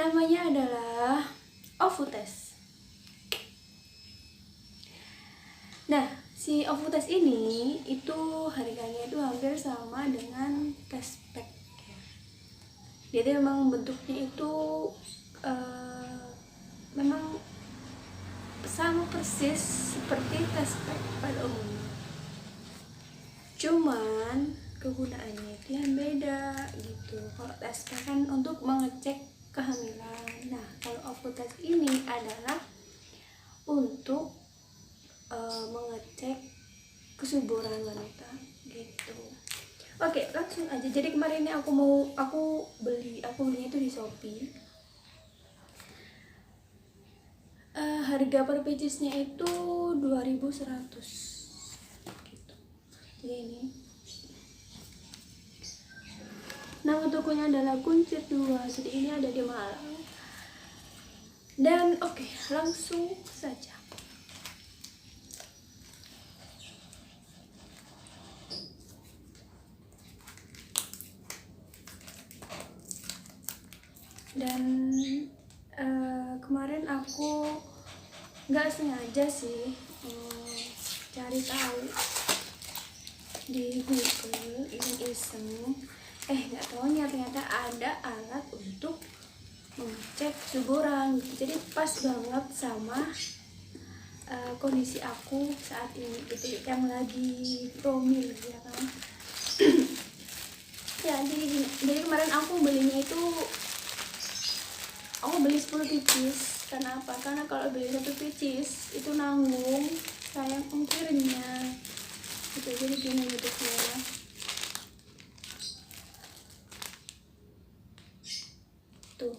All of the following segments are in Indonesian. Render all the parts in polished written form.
Namanya adalah Ovutes. Nah, si Ovutes ini itu harganya itu hampir sama dengan cashback ya. Jadi memang bentuknya itu memang sama persis seperti cashback pada umumnya. Cuman kegunaannya itu yang beda gitu. Kalau cashback kan untuk mengecek kehamilan. Nah, kalau Ovutes ini adalah untuk mengecek kesuburan wanita gitu. Oke, langsung aja. Jadi kemarin ini aku belinya itu di Shopee. Harga per piecesnya itu 2.100 gitu. Jadi ini nama tokonya adalah Kuncit 2. Jadi ini ada di Malang. Dan oke, langsung saja. Dan kemarin aku nggak sengaja sih cari tahu di Google, iseng nggak taunya ternyata ada alat untuk mengecek suburan gitu. Jadi pas banget sama kondisi aku saat ini gitu, yang lagi promil ya kan. Ya jadi kemarin aku belinya itu aku beli 10 pieces. Kenapa? Karena kalau beli 1 pieces itu nanggung sayang ongkirnya gitu. Jadi gini bentuknya, tuh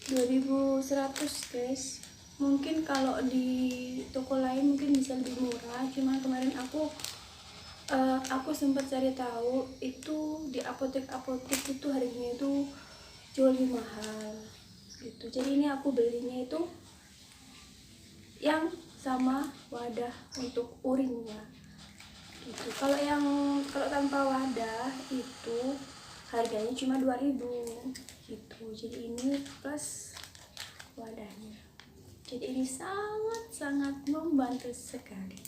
2.100 guys. Mungkin kalau di toko lain mungkin bisa lebih murah, cuman kemarin aku sempat cari tahu itu di apotek itu harganya itu jauh lebih mahal gitu. Jadi ini aku belinya itu yang sama wadah untuk urinnya gitu. Kalau tanpa wadah itu harganya cuma 2.000 gitu. Jadi ini plus wadahnya. Jadi ini sangat membantu sekali.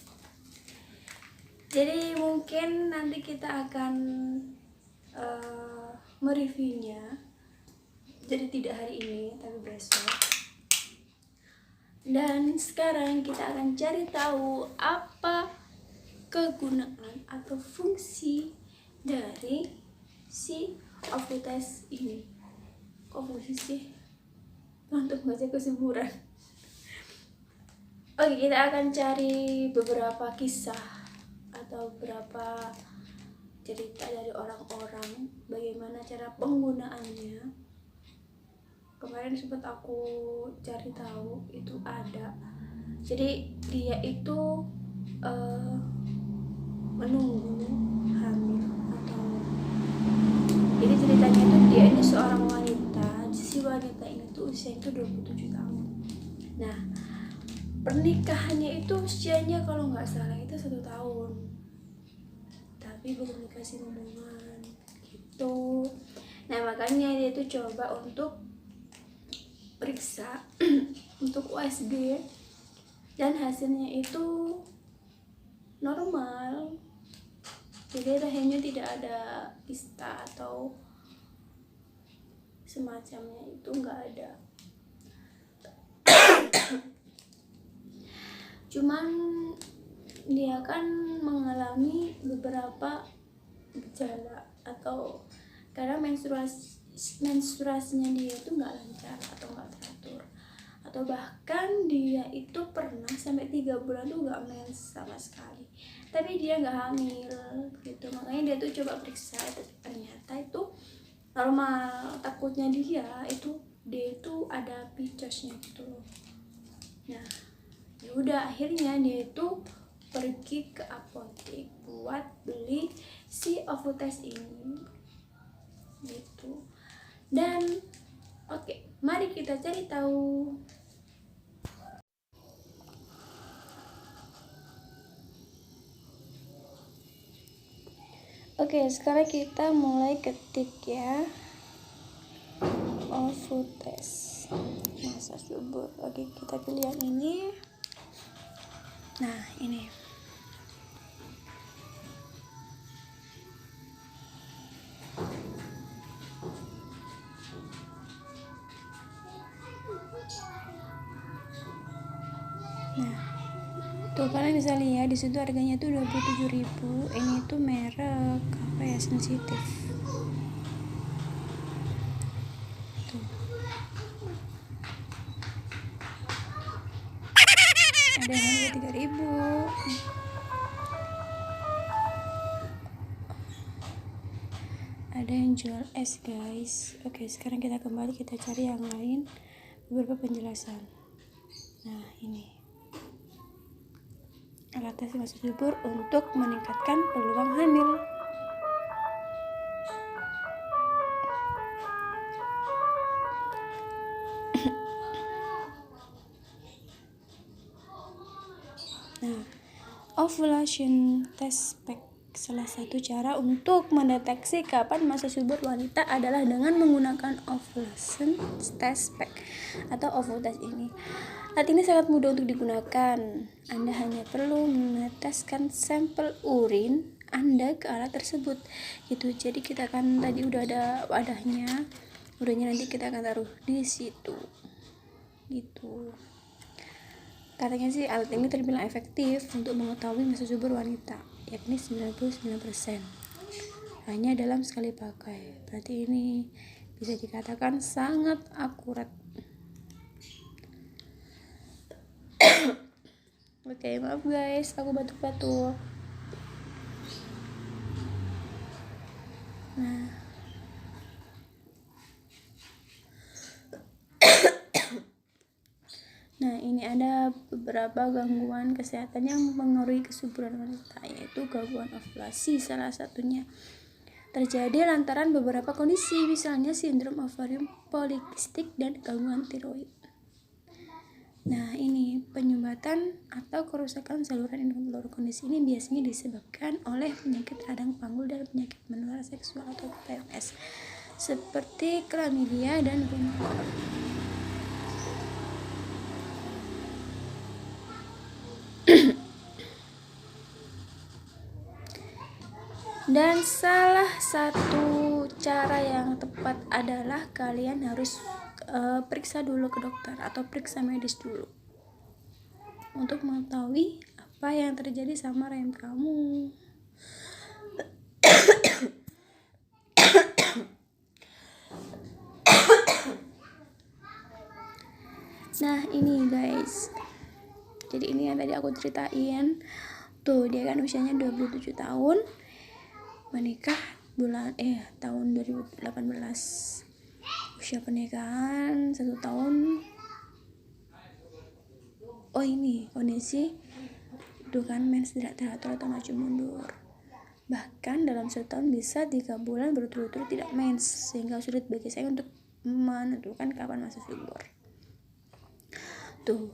Jadi mungkin nanti kita akan mereviewnya. Jadi tidak hari ini tapi besok. Dan sekarang kita akan cari tahu apa kegunaan atau fungsi dari si Ovutes ini. Kok fungsi sih? Untuk mengecek kesuburan. Oke, kita akan cari beberapa kisah atau beberapa cerita dari orang-orang bagaimana cara penggunaannya. Kemarin sempat aku cari tahu itu ada. Jadi dia itu menunggu hamil atau jadi ceritanya itu dia ini seorang wanita. Si wanita ini tuh usia itu 27 tahun. Nah, pernikahannya itu usianya kalau nggak salah itu 1 tahun, tapi belum dikasih omongan gitu. Nah makanya dia itu coba untuk periksa untuk USG dan hasilnya itu normal. Jadi rahimnya tidak ada kista atau semacamnya, itu nggak ada. Cuman dia kan mengalami beberapa gejala atau karena menstruasinya dia itu nggak lancar atau nggak teratur, atau bahkan dia itu pernah sampai 3 bulan tuh nggak mens sama sekali, tapi dia nggak hamil gitu. Makanya dia tuh coba periksa, ternyata itu normal. Takutnya dia itu ada PCOS-nya gitu loh. Nah ya udah, akhirnya dia itu pergi ke apotek buat beli si Ovutes ini gitu. Dan oke, mari kita cari tahu. Oke, sekarang kita mulai ketik ya. OVO test masa subur. Oke, kita pilih yang ini. Nah, ini. Nah, tuh kalian bisa lihat di situ harganya tuh 27.000. Ini tuh merek apa ya, sensitif. Tuh. Ada yang harga 3.000. Ada yang jual es, guys. Oke, sekarang kita kembali, kita cari yang lain, beberapa penjelasan. Nah, ini alat tes masa subur untuk meningkatkan peluang hamil. Nah, ovulation test pack. Salah satu cara untuk mendeteksi kapan masa subur wanita adalah dengan menggunakan ovulation test pack atau OVO test ini. Alat ini sangat mudah untuk digunakan. Anda hanya perlu meneteskan sampel urin Anda ke alat tersebut. Gitu. Jadi kita kan tadi udah ada wadahnya. Urinnya nanti kita akan taruh di situ. Gitu. Katanya sih alat ini terbilang efektif untuk mengetahui masa subur wanita, yakni 99%. Hanya dalam sekali pakai. Berarti ini bisa dikatakan sangat akurat. Oke, maaf guys, aku batuk-batuk. Nah, ini ada beberapa gangguan kesehatan yang mempengaruhi kesuburan wanita, yaitu gangguan ovulasi salah satunya. Terjadi lantaran beberapa kondisi, misalnya sindrom ovarium polikistik dan gangguan tiroid. Nah, ini penyumbatan atau kerusakan saluran endokrin. Kondisi ini biasanya disebabkan oleh penyakit radang panggul dan penyakit menular seksual atau PMS, seperti chlamydia dan gonorrea. Dan salah satu cara yang tepat adalah kalian harus periksa dulu ke dokter atau periksa medis dulu untuk mengetahui apa yang terjadi sama rahim kamu. Nah, ini guys, jadi ini yang tadi aku ceritain. Tuh, dia kan usianya 27 tahun, menikah tahun 2018. Usia pernikahan 1 tahun. Oh, ini kondisi itu kan mens tidak teratur atau maju mundur. Bahkan dalam 1 tahun bisa 3 bulan berturut-turut tidak mens, sehingga sulit bagi saya untuk menentukan kapan masa subur. Tuh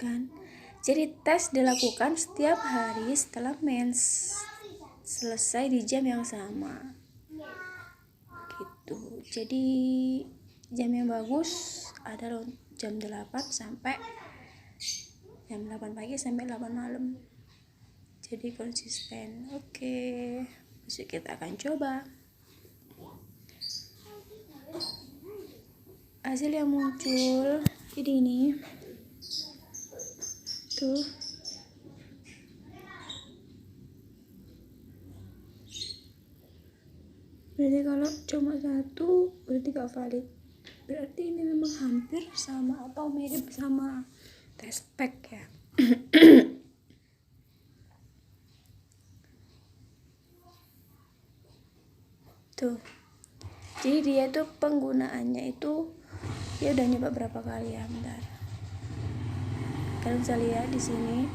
kan, jadi tes dilakukan setiap hari setelah mens selesai di jam yang sama gitu. Jadi jam yang bagus adalah jam 8 sampai jam 8 pagi sampai 8 malam. Jadi konsisten. Oke, besok kita akan coba. Hasil yang muncul jadi ini tuh. Berarti kalau cuma 1 berarti gak valid. Berarti ini memang hampir sama atau mirip sama test pack ya. Tuh. Jadi dia tuh penggunaannya itu dia udah nyoba berapa kali ya, bentar. Kalian bisa lihat di sini.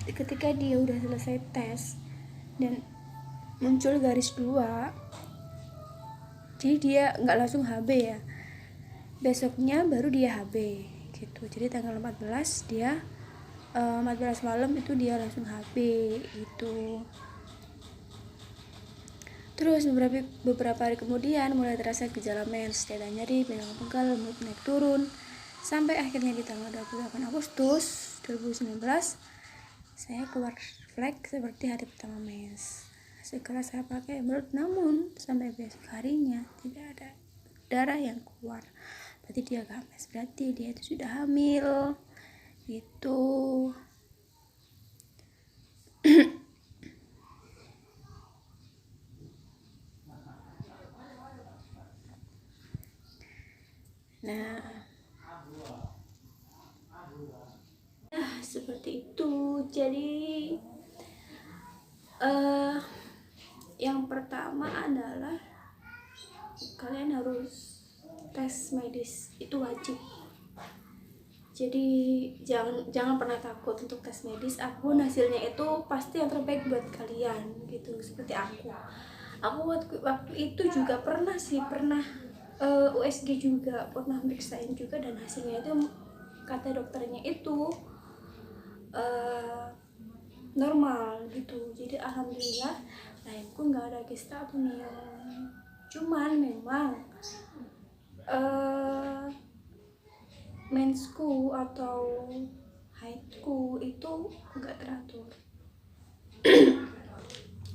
Ketika dia udah selesai tes dan muncul garis 2, jadi dia nggak langsung HB ya, besoknya baru dia HB gitu. Jadi tanggal 14 dia 14 malam itu dia langsung HB gitu. Terus beberapa hari kemudian mulai terasa gejala mens, dada nyeri, pinggang pegal, mood naik turun, sampai akhirnya di tanggal 28 Agustus 2019 saya keluar flek seperti hari pertama mens. Segera saya pakai belut, namun sampai besok harinya tidak ada darah yang keluar. Berarti dia gak mens, berarti dia itu sudah hamil gitu. Nah, seperti itu. Jadi yang pertama adalah kalian harus tes medis, itu wajib. Jadi jangan pernah takut untuk tes medis, apapun hasilnya itu pasti yang terbaik buat kalian gitu. Seperti aku waktu itu juga pernah USG juga pernah meriksain juga, dan hasilnya itu kata dokternya itu normal gitu. Jadi alhamdulillah lahirku nggak ada kista atau neon. Cuman memang mensku atau haidku itu nggak teratur.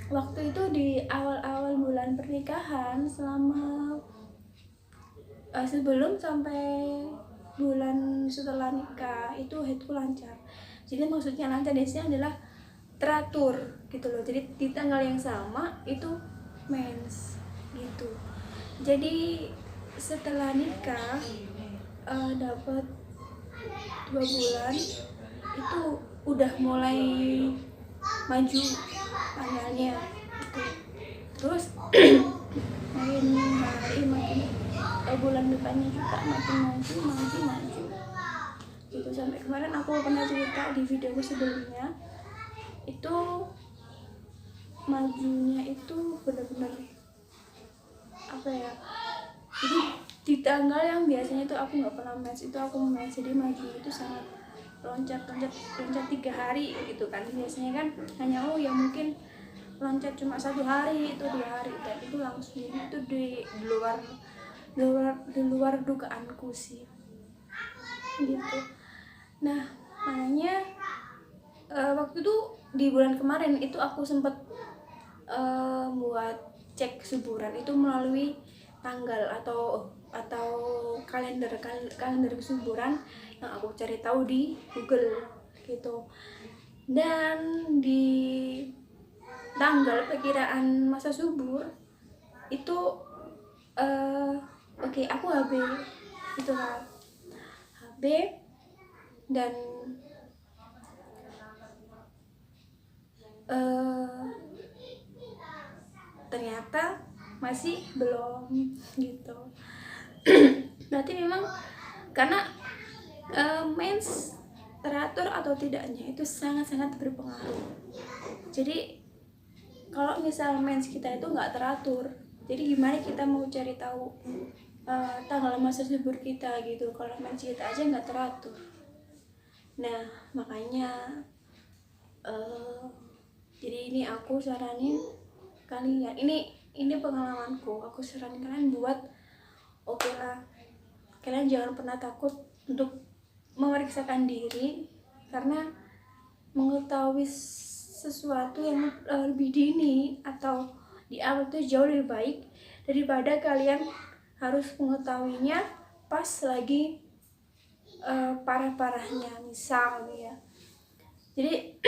Waktu itu di awal-awal bulan pernikahan, selama sebelum sampai bulan setelah nikah itu haidku lancar. Jadi maksudnya lancar biasanya adalah teratur gitu loh. Jadi di tanggal yang sama itu mens gitu. Jadi setelah nikah dapat 2 bulan itu udah mulai maju tanggalnya gitu. Terus makin hari makin bulan depannya juga makin maju gitu. Sampai kemarin aku pernah cerita di videoku sebelumnya, itu majunya itu benar-benar apa ya, jadi di tanggal yang biasanya itu aku nggak pernah mens, itu aku mens. Jadi maju itu sangat loncat 3 hari gitu kan. Biasanya kan hanya ya mungkin loncat cuma 1 hari itu 2 hari, dan itu langsung itu di luar dugaanku sih gitu. Nah makanya waktu itu di bulan kemarin itu aku sempat buat cek suburan itu melalui tanggal atau kalender kesuburan yang aku cari tahu di Google gitu. Dan di tanggal perkiraan masa subur itu aku HB itu lah, HB, dan ternyata masih belum gitu. Berarti memang karena mens teratur atau tidaknya itu sangat-sangat berpengaruh. Jadi kalau misal mens kita itu nggak teratur, jadi gimana kita mau cari tahu tanggal masa subur kita gitu kalau mens kita aja nggak teratur. Nah makanya jadi ini aku saranin kalian, ini pengalamanku, aku saranin kalian buat oke lah, kalian jangan pernah takut untuk memeriksakan diri, karena mengetahui sesuatu yang lebih dini atau di awal itu jauh lebih baik daripada kalian harus mengetahuinya pas lagi parah-parahnya misal ya. Jadi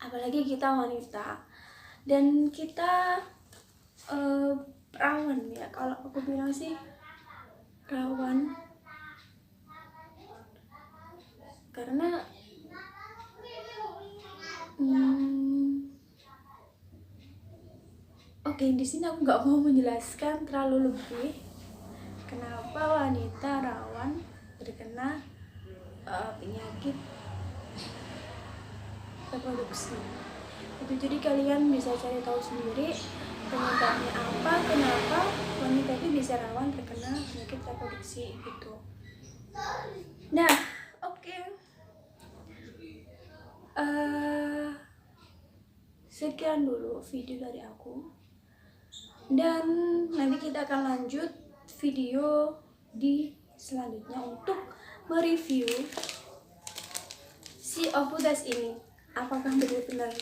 apalagi kita wanita dan kita rawan ya, kalau aku bilang sih rawan, karena di sini aku nggak mau menjelaskan terlalu lebih kenapa wanita rawan terkena penyakit reproduksi itu. Jadi kalian bisa cari tahu sendiri penyebabnya apa, kenapa wanita itu bisa rawan terkena penyakit reproduksi gitu. Nah Sekian dulu video dari aku, dan nanti kita akan lanjut video di selanjutnya untuk mereview si Opus ini, apakah benar-benar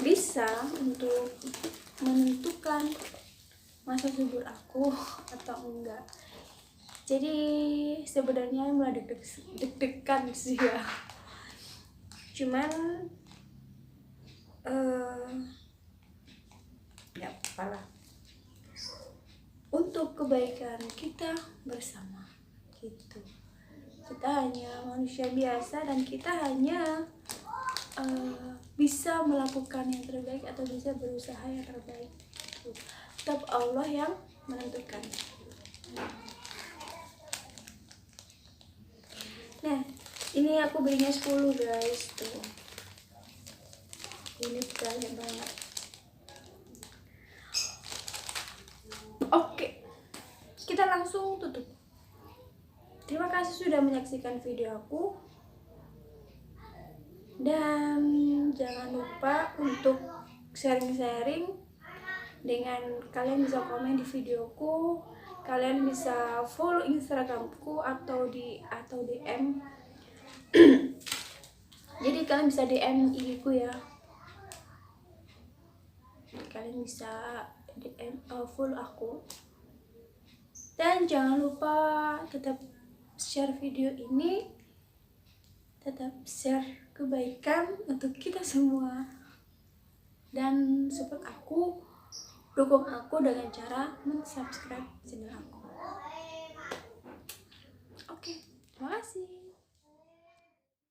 bisa untuk menentukan masa subur aku atau enggak. Jadi sebenarnya mulai deg-degan sih ya, cuman ya apalah, untuk kebaikan kita bersama gitu. Kita hanya manusia biasa dan kita hanya bisa melakukan yang terbaik atau bisa berusaha yang terbaik. Tetap Allah yang menentukan. Nah, ini aku belinya 10 guys, tuh. Ini banyak banget. Oke, kita langsung tutup. Terima kasih sudah menyaksikan video aku, dan jangan lupa untuk sharing-sharing. Dengan kalian bisa komen di videoku, kalian bisa follow Instagramku atau DM. Jadi kalian bisa DM IG ku ya. Kalian bisa DM follow aku. Dan jangan lupa tetap share video ini, tetap share kebaikan untuk kita semua, dan support aku, dukung aku dengan cara mensubscribe channel aku.